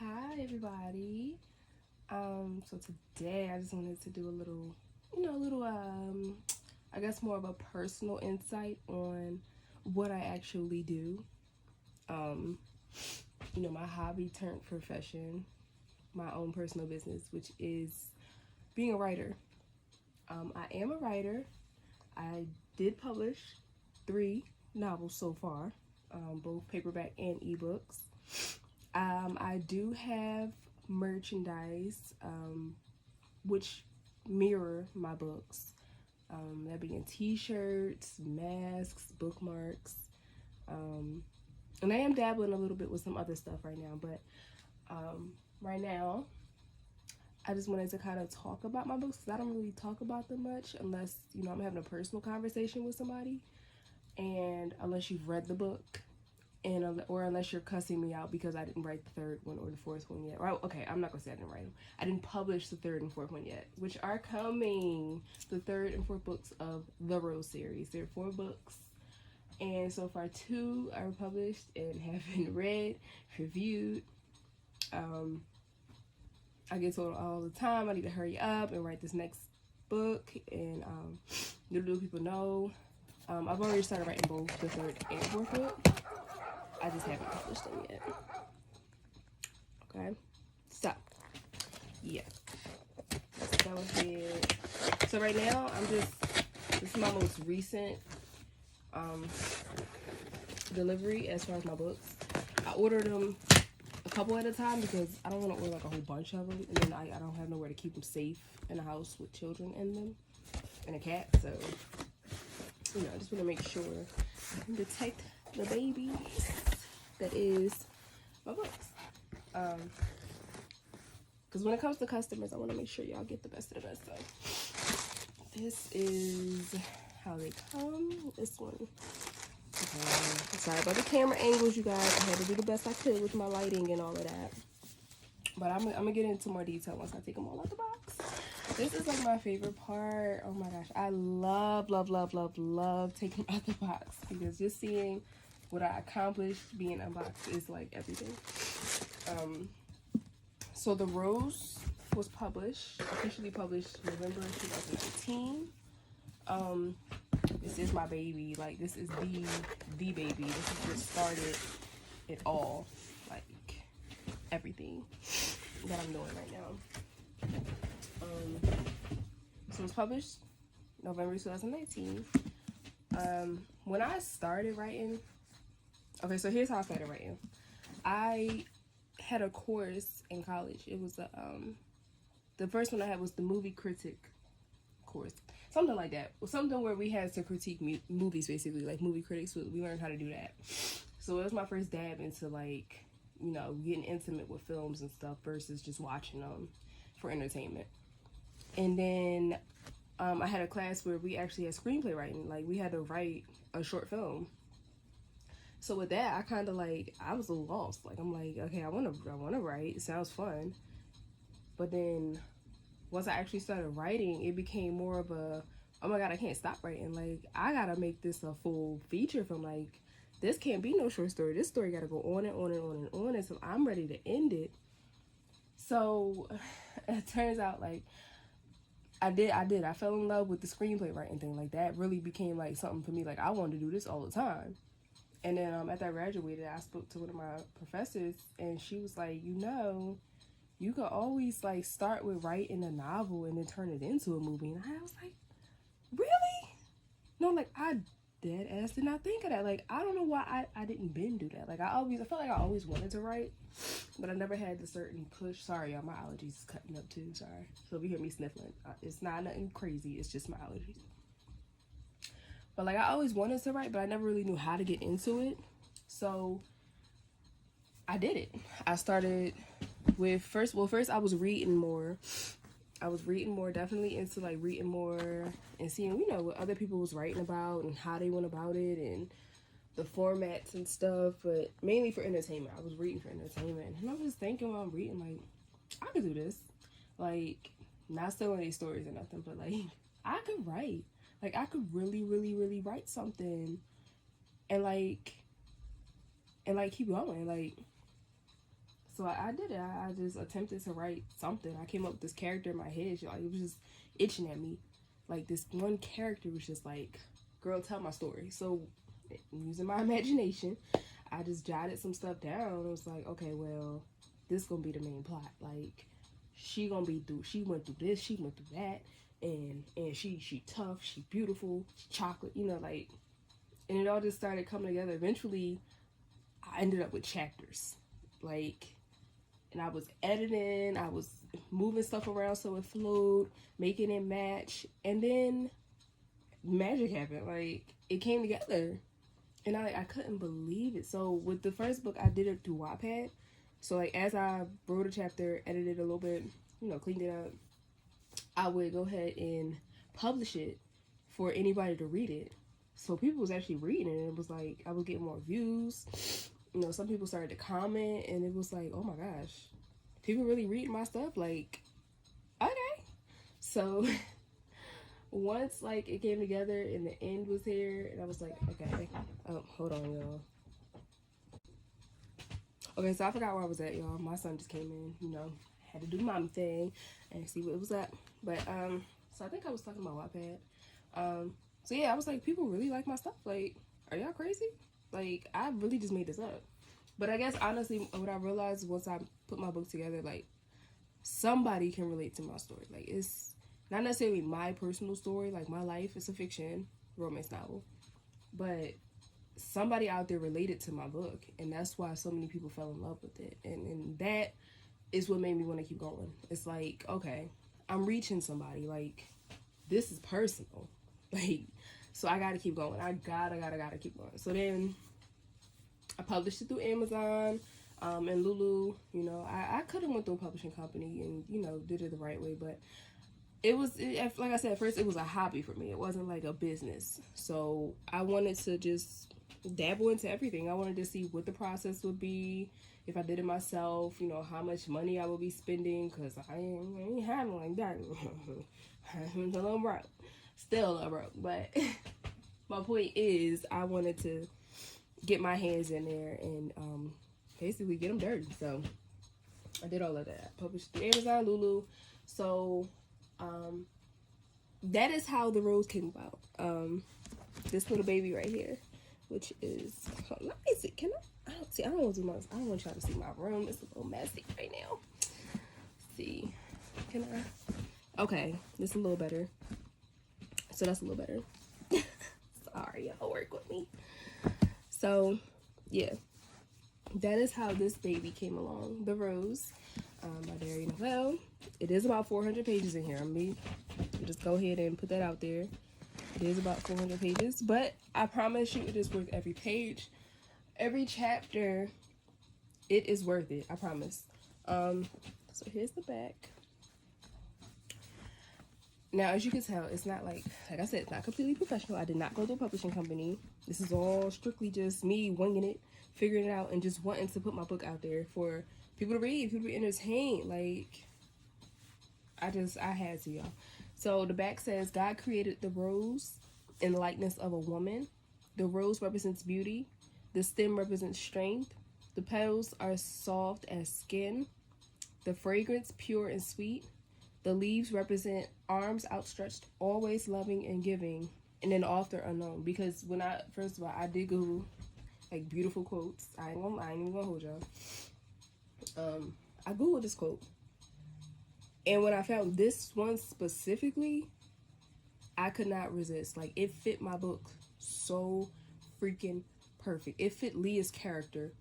Hi everybody. So today I just wanted to do a little, I guess more of a personal insight on what I actually do. Um, my hobby turned profession, my own personal business, which is being a writer. I am a writer. I did publish 3 novels so far, both paperback and ebooks. I do have merchandise, which mirror my books. That being t-shirts, masks, bookmarks, and I am dabbling a little bit with some other stuff right now. But right now, I just wanted to kind of talk about my books because I don't really talk about them much unless I'm having a personal conversation with somebody, and unless you've read the book and or unless you're cussing me out because I didn't write the third one or the fourth one yet. Or, okay, I'm not gonna say I didn't write them. I didn't publish the third and fourth one yet, which are coming. The third and fourth books of the Rose series. There are 4 books, and so far 2 are published and have been read, reviewed. I get told all the time I need to hurry up and write this next book, and little do people know, I've already started writing both the third and fourth book. I just haven't published them yet. Okay, so yeah, let's go ahead. So right now, this is my most recent delivery as far as my books. I ordered them a couple at a time because I don't want to order like a whole bunch of them, and then I don't have nowhere to keep them safe in a house with children in them and a cat. So I just want to make sure I can protect the baby that is my books. Because when it comes to customers, I want to make sure y'all get the best of the best. So this is how they come. This one. Sorry about the camera angles, you guys. I had to do the best I could with my lighting and all of that. But I'm gonna get into more detail once I take them all out the box. This is like my favorite part. Oh my gosh, I love taking them out the box because just seeing what I accomplished being unboxed is like everything. So The Rose was officially published November 2019. This is my baby. Like, this is the baby. This is what started it all. Like, everything that I'm doing right now. So it was published November 2019. When I started writing, okay, so here's how I started writing. I had a course in college. It was the first one I had was the movie critic course, something like that. Something where we had to critique movies, basically, like movie critics. We learned how to do that. So it was my first dab into like getting intimate with films and stuff versus just watching them for entertainment. And then I had a class where we actually had screenplay writing. Like, we had to write a short film. So with that, I kind of like, I was a little lost. Like, I'm like, okay, I want to write. It sounds fun. But then once I actually started writing, it became more of a, oh my God, I can't stop writing. Like, I got to make this a full feature film. Like, this can't be no short story. This story got to go on and on and on and on until I'm ready to end it. So it turns out, like, I did. I fell in love with the screenplay writing thing. Like, that really became like something for me. Like, I wanted to do this all the time. And then after I graduated, I spoke to one of my professors, and she was like, you could always like start with writing a novel and then turn it into a movie. And I was like, really? No, like, I dead ass did not think of that. Like, I don't know why I didn't been do that. Like, I felt like I always wanted to write, but I never had the certain push. Sorry, y'all, my allergies is cutting up too. Sorry. So if you hear me sniffling, it's not nothing crazy. It's just my allergies. But like, I always wanted to write, but I never really knew how to get into it. So I did it. I started with first I was reading more. Definitely into like reading more and seeing, what other people was writing about and how they went about it and the formats and stuff, but mainly for entertainment. I was reading for entertainment. And I was just thinking while I'm reading, like, I could do this. Like, not selling these stories or nothing, but like, I could write. Like, I could really, really, really write something and like keep going. Like, So I did it. I just attempted to write something. I came up with this character in my head. Like, it was just itching at me. Like, this one character was just like, girl, tell my story. So using my imagination, I just jotted some stuff down. It was like, okay, well, this gonna be the main plot. Like, she went through this, she went through that, and she tough, she beautiful, she chocolate, you know, like, and it all just started coming together. Eventually, I ended up with chapters, like, and I was editing, I was moving stuff around so it flowed, making it match, and then magic happened. Like, it came together, and I couldn't believe it. So with the first book, I did it through Wattpad. So, like, as I wrote a chapter, edited a little bit, you know, cleaned it up, I would go ahead and publish it for anybody to read it. So people was actually reading it, and it was like, I was getting more views. You know, some people started to comment, and it was like, oh my gosh, people really reading my stuff. Like, okay. So once, like, it came together and the end was here, and I was like, okay. Oh, hold on, y'all. Okay, so I forgot where I was at, y'all. My son just came in, you know, had to do mommy thing and see what it was at. But, so I think I was talking about Wattpad. So yeah, I was like, people really like my stuff. Like, are y'all crazy? Like, I really just made this up. But I guess, honestly, what I realized once I put my book together, like, somebody can relate to my story. Like, it's not necessarily my personal story. Like, my life is a fiction romance novel. But somebody out there related to my book, and that's why so many people fell in love with it, and that is what made me want to keep going. It's like, okay, I'm reaching somebody, like, this is personal, like, so I gotta keep going. I gotta keep going. So then I published it through Amazon and Lulu. You know, I could have went through a publishing company and, you know, did it the right way, but like I said, at first it was a hobby for me. It wasn't like a business. So I wanted to just dabble into everything. I wanted to see what the process would be if I did it myself, you know, how much money I would be spending, because I ain't having like that. I'm a little broke. Still a little broke. But my point is, I wanted to get my hands in there and basically get them dirty. So I did all of that. I published through Amazon, Lulu. So that is how the rose came about. This little baby right here, which is, let me see, can I don't see, I don't want y'all to see my room. It's a little messy right now. Let's see, can I? Okay, this is a little better. So that's a little better. Sorry, y'all, work with me. So yeah, that is how this baby came along. The Rose by Derry Novell. It is about 400 pages in here. I mean, just go ahead and put that out there. It is about 400 pages, but I promise you it is worth every page, every chapter. It is worth it. I promise. So here's the back. Now, as you can tell, it's not like I said, it's not completely professional. I did not go to a publishing company. This is all strictly just me winging it, figuring it out, and just wanting to put my book out there for people to read, people to be entertained. Like, I had to, y'all. So the back says, God created the rose in the likeness of a woman. The rose represents beauty. The stem represents strength. The petals are soft as skin. The fragrance pure and sweet. The leaves represent arms outstretched, always loving and giving. And then author unknown. Because when first of all, I did Google, like, beautiful quotes. I ain't even gonna hold y'all. I Googled this quote. And when I found this one specifically, I could not resist. Like, it fit my book so freaking perfect. It fit Leah's character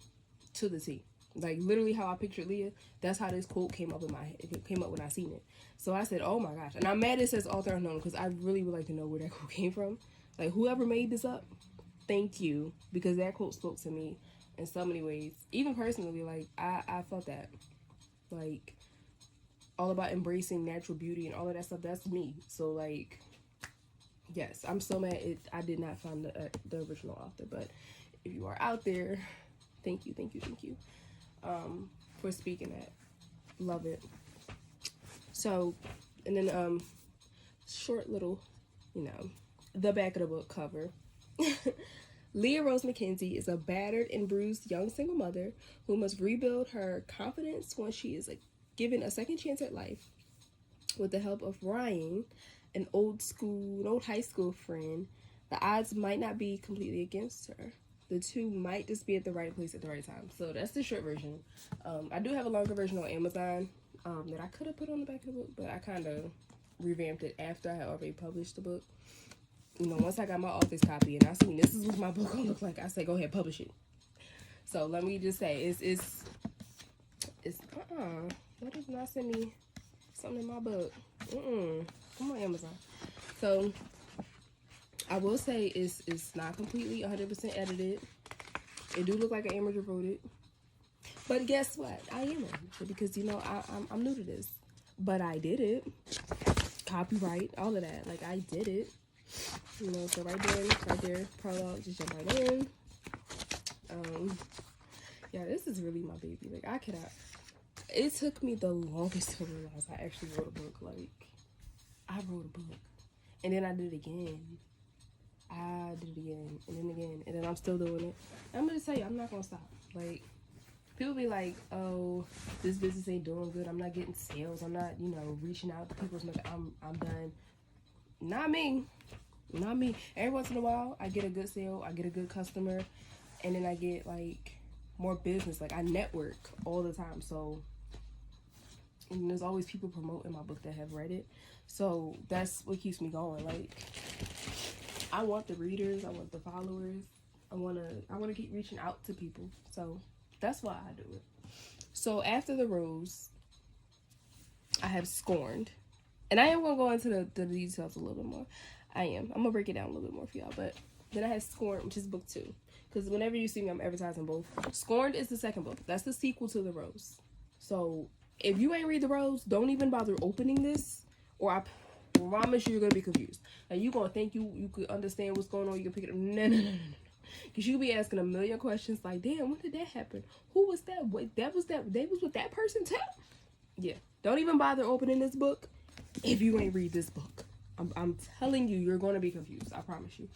to the T. Like, literally how I pictured Leah, that's how this quote came up in my head. It came up when I seen it. So I said, oh my gosh. And I'm mad it says author unknown, because I really would like to know where that quote came from. Like, whoever made this up, thank you. Because that quote spoke to me in so many ways. Even personally, like, I felt that. Like, all about embracing natural beauty and all of that stuff, that's me. So, like, yes, I'm so mad I did not find the original author. But if you are out there, thank you for speaking that. Love it. So, and then short little, you know, the back of the book cover. Leah Rose McKenzie is a battered and bruised young single mother who must rebuild her confidence when she is given a second chance at life with the help of Ryan, an old high school friend. The odds might not be completely against her. The two might just be at the right place at the right time. So that's the short version. I do have a longer version on Amazon that I could have put on the back of the book, but I kind of revamped it after I had already published the book. You know, once I got my office copy and I seen this is what my book gonna look like, I said, go ahead, publish it. So let me just say, what did not send me something in my book? Come on, Amazon. So I will say it's not completely 100% edited. It do look like an amateur wrote it. But guess what? I am amateur because, you know, I'm new to this. But I did it. Copyright, all of that. Like, I did it. You know, so right there, prologue, just jump right in. Yeah, this is really my baby. Like, I cannot. It took me the longest to realize I actually wrote a book. Like, I wrote a book. And then I did it again. And then I'm still doing it. I'm gonna tell you, I'm not gonna stop. Like, people be like, oh, this business ain't doing good. I'm not getting sales. I'm not, you know, reaching out to people. I'm done. Not me. Not me. Every once in a while, I get a good sale. I get a good customer. And then I get, like, more business. Like, I network all the time. So, and there's always people promoting my book that have read it. So, that's what keeps me going. Like, I want the readers. I want the followers. I want to keep reaching out to people. So, that's why I do it. So, after The Rose, I have Scorned. And I am going to go into the details a little bit more. I'm going to break it down a little bit more for y'all. But then I have Scorned, which is book 2. Because whenever you see me, I'm advertising both. Scorned is the second book. That's the sequel to The Rose. So, if you ain't read The Rose, don't even bother opening this. Or I promise you're going to be confused. Like, you're going to think you could understand what's going on. You can pick it up. No. Because you'll be asking a million questions like, damn, when did that happen? Who was that? Wait, they was with that person too? Yeah. Don't even bother opening this book if you ain't read this book. I'm telling you, you're going to be confused. I promise you.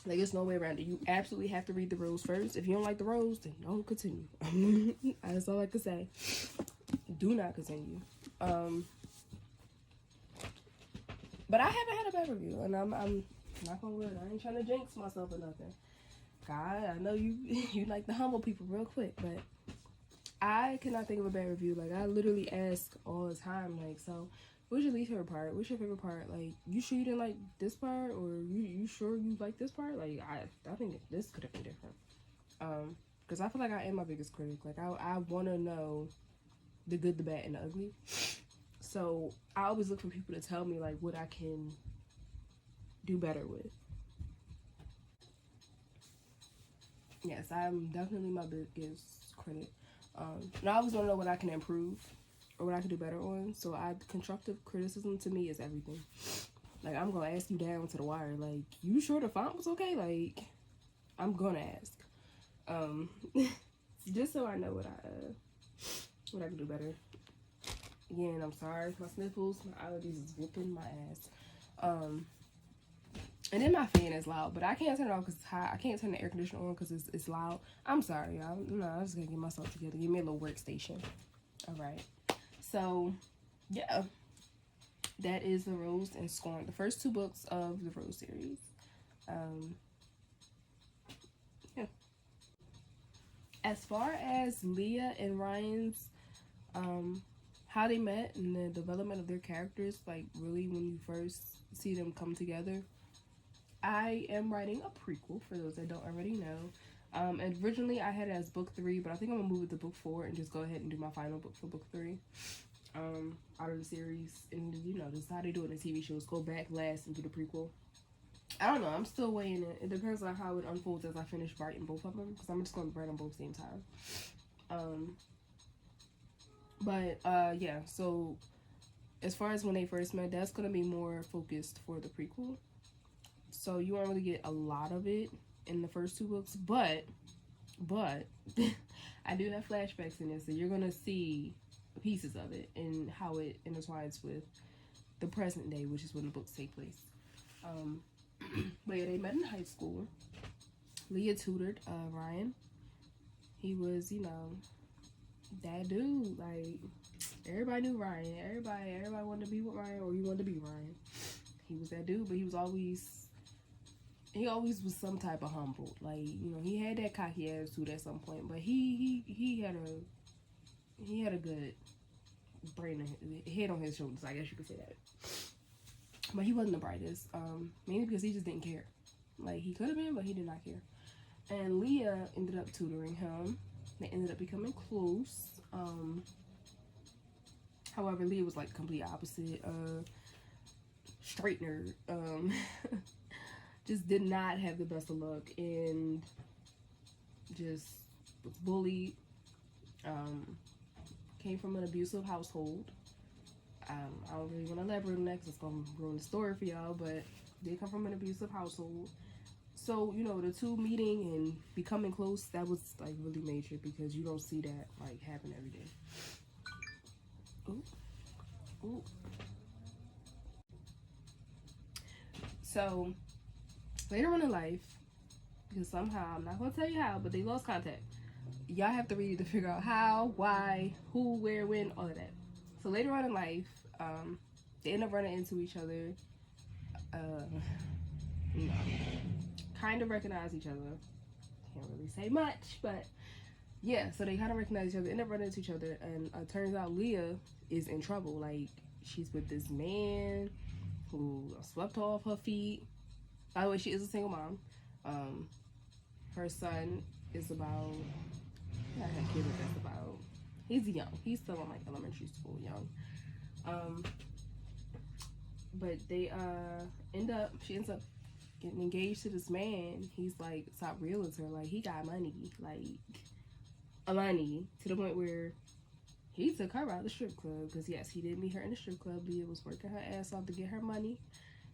Like, there's no way around it. You absolutely have to read The Rose first. If you don't like The Rose, then don't continue. That's all I can say. Do not continue. But I haven't had a bad review, and I'm not gonna lie. I ain't trying to jinx myself or nothing. God, I know you like the humble people real quick, but I cannot think of a bad review. Like, I literally ask all the time, like, so what's your least favorite part? What's your favorite part? Like, you sure you didn't like this part, or you sure you like this part? Like, I think this could have been different. Because I feel like I am my biggest critic. Like, I want to know the good, the bad, and the ugly. So I always look for people to tell me, like, what I can do better with. Yes, I'm definitely my biggest critic. And I always want to know what I can improve or what I can do better on. So constructive criticism to me is everything. Like, I'm gonna ask you down to the wire. Like, you sure the font was okay? Like, I'm gonna ask. Just so I know what I can do better. Again, I'm sorry for my sniffles. My allergies is whooping my ass. And then my fan is loud, but I can't turn it off because it's hot. I can't turn the air conditioner on because it's loud. I'm sorry, y'all. No, I'm just gonna get myself together. Give me a little workstation. All right. So, yeah, that is The Rose and Scorn, the first 2 books of the Rose series. Yeah. As far as Leah and Ryan's, how they met and the development of their characters, like, really when you first see them come together, I am writing a prequel for those that don't already know. And originally I had it as book 3, but I think I'm gonna move it to book 4 and just go ahead and do my final book for book 3. Out of the series, and you know, this is how they do it in TV shows. Go back last and do the prequel. I don't know. I'm still weighing it. It depends on how it unfolds as I finish writing both of them, because I'm just gonna write them both same time. Yeah. So as far as when they first met, that's gonna be more focused for the prequel. So you won't really get a lot of it in the first 2 books, but I do have flashbacks in this, so you're gonna see pieces of it and how it intertwines with the present day, which is when the books take place. But yeah, they met in high school. Leah tutored Ryan. He was, you know, that dude. Like, everybody knew Ryan. Everybody wanted to be with Ryan, or he wanted to be Ryan. He was that dude, but he always was some type of humble. Like, you know, he had that cocky attitude at some point, but he had a good brain, head on his shoulders, I guess you could say that. But he wasn't the brightest, mainly because he just didn't care. Like, he could have been, but he did not care. And Leah ended up tutoring him. They ended up becoming close. However, Leah was like the complete opposite. Straight nerd. Just did not have the best of luck, and just was bullied. Came from an abusive household. I don't really want to elaborate on that because it's going to ruin the story for y'all, but they come from an abusive household. So, you know, the two meeting and becoming close, that was like really major, because you don't see that like happen every day. Ooh. Ooh. So later on in life, because somehow, I'm not going to tell you how, but they lost contact. Y'all have to read to figure out how, why, who, where, when, all of that. So later on in life, they end up running into each other. You know, kind of recognize each other. Can't really say much, but yeah, so they kind of recognize each other, end up running into each other, and turns out Leah is in trouble. Like, she's with this man who swept her off her feet. By the way, she is a single mom. Her son is about, I had a kid that's about, he's young. He's still in like elementary school, young. But they she ends up getting engaged to this man. He's like top realtor. Like, he got money, like money, to the point where he took her out of the strip club. Because yes, he did meet her in the strip club. Leah was working her ass off to get her money,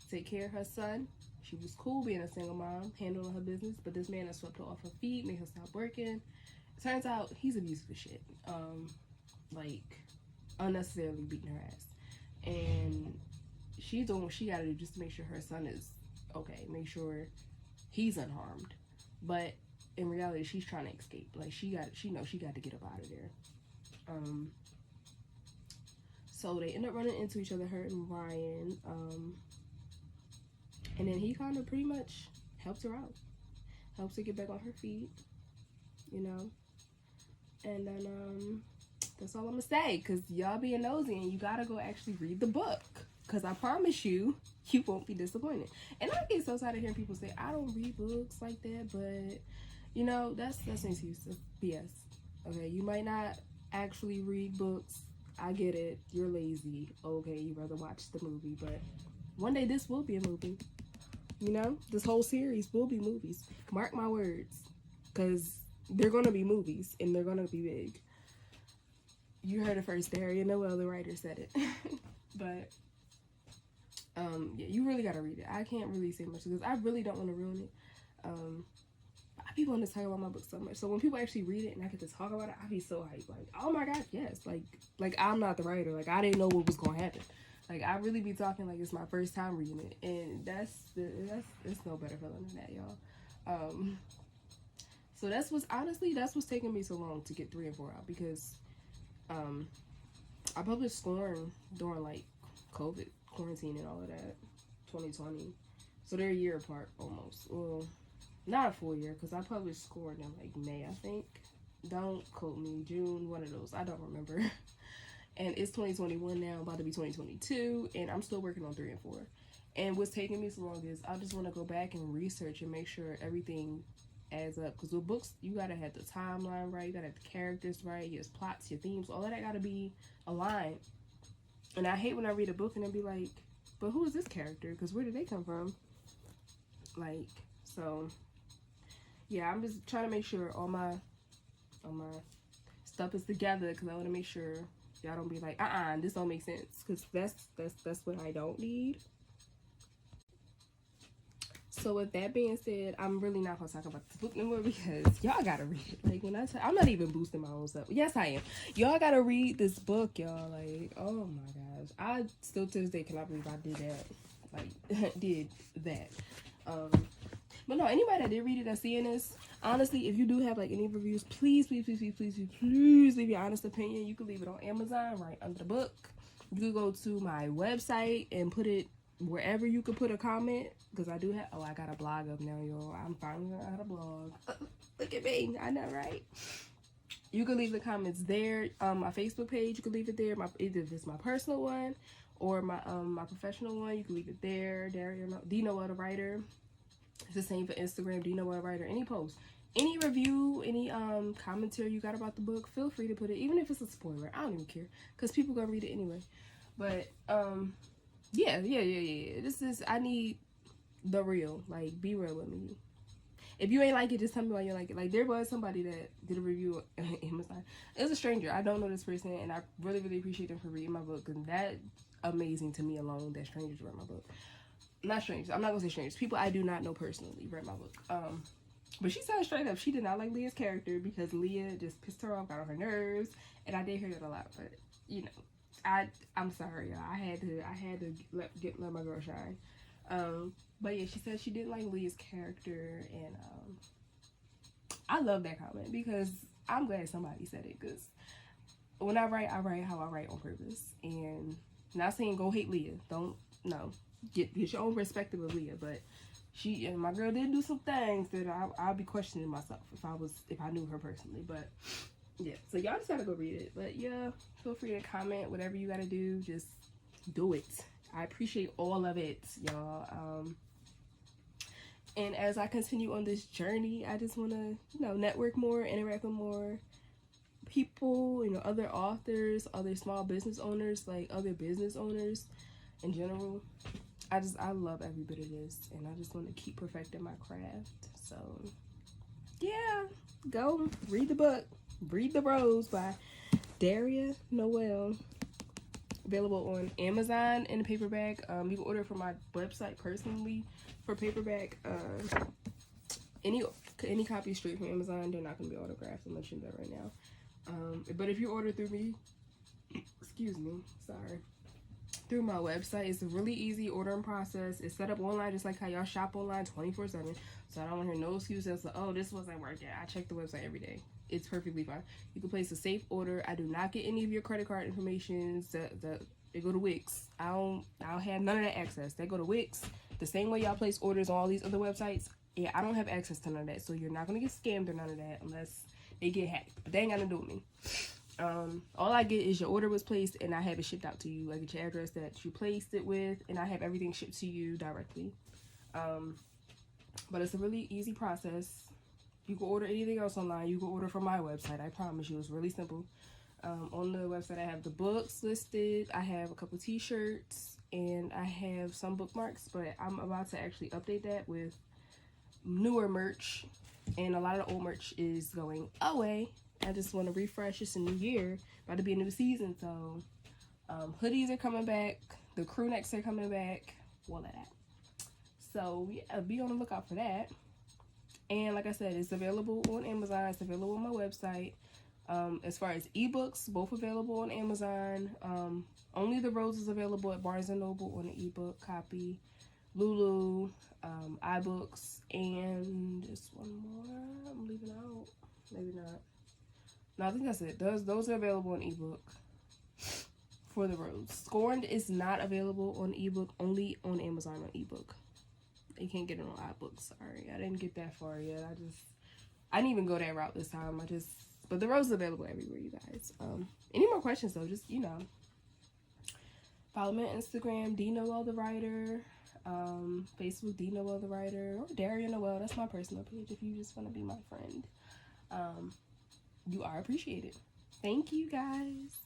take care of her son. She was cool being a single mom, handling her business, but this man has swept her off her feet, made her stop working. It turns out he's abusive as shit. Like, unnecessarily beating her ass. And she's doing what she gotta do just to make sure her son is okay, make sure he's unharmed. But in reality, she's trying to escape. Like, she knows she got to get up out of there. So they end up running into each other, her and Ryan. And then he kind of pretty much helps her out, helps her get back on her feet, you know. And then that's all I'm gonna say, because y'all being nosy, and you gotta go actually read the book, because I promise you, you won't be disappointed. And I get so tired of hearing people say, I don't read books like that, but, you know, that's an excuse. That's BS. Okay, you might not actually read books. I get it. You're lazy. Okay, you'd rather watch the movie, but one day this will be a movie. You know, this whole series will be movies. Mark my words, because they're going to be movies, and they're going to be big. You heard it first. Darian Noel, the writer, said it. But yeah, you really got to read it. I can't really say much because I really don't want to ruin it. People want to talk about my book so much, so when people actually read it and I get to talk about it, I be so hyped. Like, oh my god, yes. Like I'm not the writer. Like, I didn't know what was going to happen. Like, I really be talking like it's my first time reading it, and it's no better feeling than that, y'all. So that's what's taking me so long to get 3 and 4 out, because I published Scorn during like COVID quarantine and all of that, 2020. So they're a year apart almost. Well, not a full year, because I published Scorn in like May, I think. Don't quote me. June, one of those. I don't remember. And it's 2021 now, about to be 2022, and I'm still working on 3 and 4. And what's taking me so long is I just want to go back and research and make sure everything adds up. Because with books, you got to have the timeline right, you got to have the characters right, your plots, your themes, all of that got to be aligned. And I hate when I read a book and then be like, but who is this character? Because where did they come from? Like, so, yeah, I'm just trying to make sure all my stuff is together, because I want to make sure y'all don't be like, this don't make sense, because that's what I don't need. So with that being said, I'm really not gonna talk about this book anymore, because y'all gotta read it. Like, when I'm not even boosting my own stuff. Yes, I am. Y'all gotta read this book, y'all. Like, oh my gosh, I still to this day cannot believe I did that. Like, did that. But no, anybody that did read it that's seeing this, honestly, if you do have like any reviews, please leave your honest opinion. You can leave it on Amazon right under the book. You can go to my website and put it wherever you could put a comment, because I do have, I got a blog up now, y'all. I'm finally gonna add a blog. Look at me, I know, right? You can leave the comments there. My Facebook page, you can leave it there. Either if it's my personal one or my my professional one, you can leave it there. D Noel the writer. It's the same for Instagram. D Noel writer. Any post, any review, any commentary you got about the book, feel free to put it. Even if it's a spoiler, I don't even care, because people gonna read it anyway. But yeah. This is, I need the real. Like, be real with me. If you ain't like it, just tell me why you like it. Like, there was somebody that did a review on Amazon. It was a stranger. I don't know this person, and I really, really appreciate them for reading my book. And that's amazing to me alone that strangers read my book. Not strangers. I'm not gonna say strangers. People I do not know personally read my book. But she said straight up she did not like Leah's character because Leah just pissed her off, got on her nerves, and I did hear that a lot. But you know, I'm sorry, y'all. I had to let my girl shine. But yeah, she said she didn't like Leah's character, and I love that comment because I'm glad somebody said it, because when I write how I write on purpose. And not saying go hate Leah. Don't, no. Get your own perspective of Leah, but my girl did do some things that I'll be questioning myself if I knew her personally. But yeah, so y'all just gotta go read it. But yeah, feel free to comment, whatever you gotta do, just do it. I appreciate all of it, y'all. And as I continue on this journey, I just want to, network more, interact with more people, other authors, other small business owners, like other business owners in general. I love every bit of this, and I just want to keep perfecting my craft. So yeah, go read the book, Read the Rose by Daria Noel. Available on Amazon in paperback. You can order it from my website personally for paperback. Any copy straight from Amazon, they're not going to be autographed. I'm mentioning that right now. But if you order through me, through my website, it's a really easy ordering process. It's set up online just like how y'all shop online 24/7. So I don't want to hear no excuses like, oh, this wasn't working. I check the website every day. It's perfectly fine. You can place a safe order. I do not get any of your credit card information. They go to Wix. I don't have none of that access. They go to Wix. The same way y'all place orders on all these other websites. Yeah, I don't have access to none of that. So you're not gonna get scammed or none of that unless they get hacked. But they ain't got to do with me. All I get is your order was placed and I have it shipped out to you. I get your address that you placed it with, and I have everything shipped to you directly. But it's a really easy process. You can order anything else online. You can order from my website. I promise you, it's really simple. On the website, I have the books listed. I have a couple t-shirts, and I have some bookmarks, but I'm about to actually update that with newer merch, and a lot of the old merch is going away. I just want to refresh. It's a new year, about to be a new season, so hoodies are coming back, the crew necks are coming back, all of that. So yeah, be on the lookout for that. And like I said, it's available on Amazon. It's available on my website. As far as ebooks, both available on Amazon. Only the Rose is available at Barnes & Noble on an ebook copy. Lulu, iBooks, and just one more I'm leaving out. Maybe not. No, I think that's it. Those are available on ebook for the Rose. Scorned is not available on ebook, only on Amazon on ebook. You can't get it on iBooks. Sorry, I didn't get that far yet. I didn't even go that route this time. But the Rose is available everywhere, you guys. Any more questions though? Just follow me on Instagram, D Noel the Writer. Facebook, D Noel the Writer, or Daria Noel. That's my personal page. If you just want to be my friend, you are appreciated. Thank you, guys.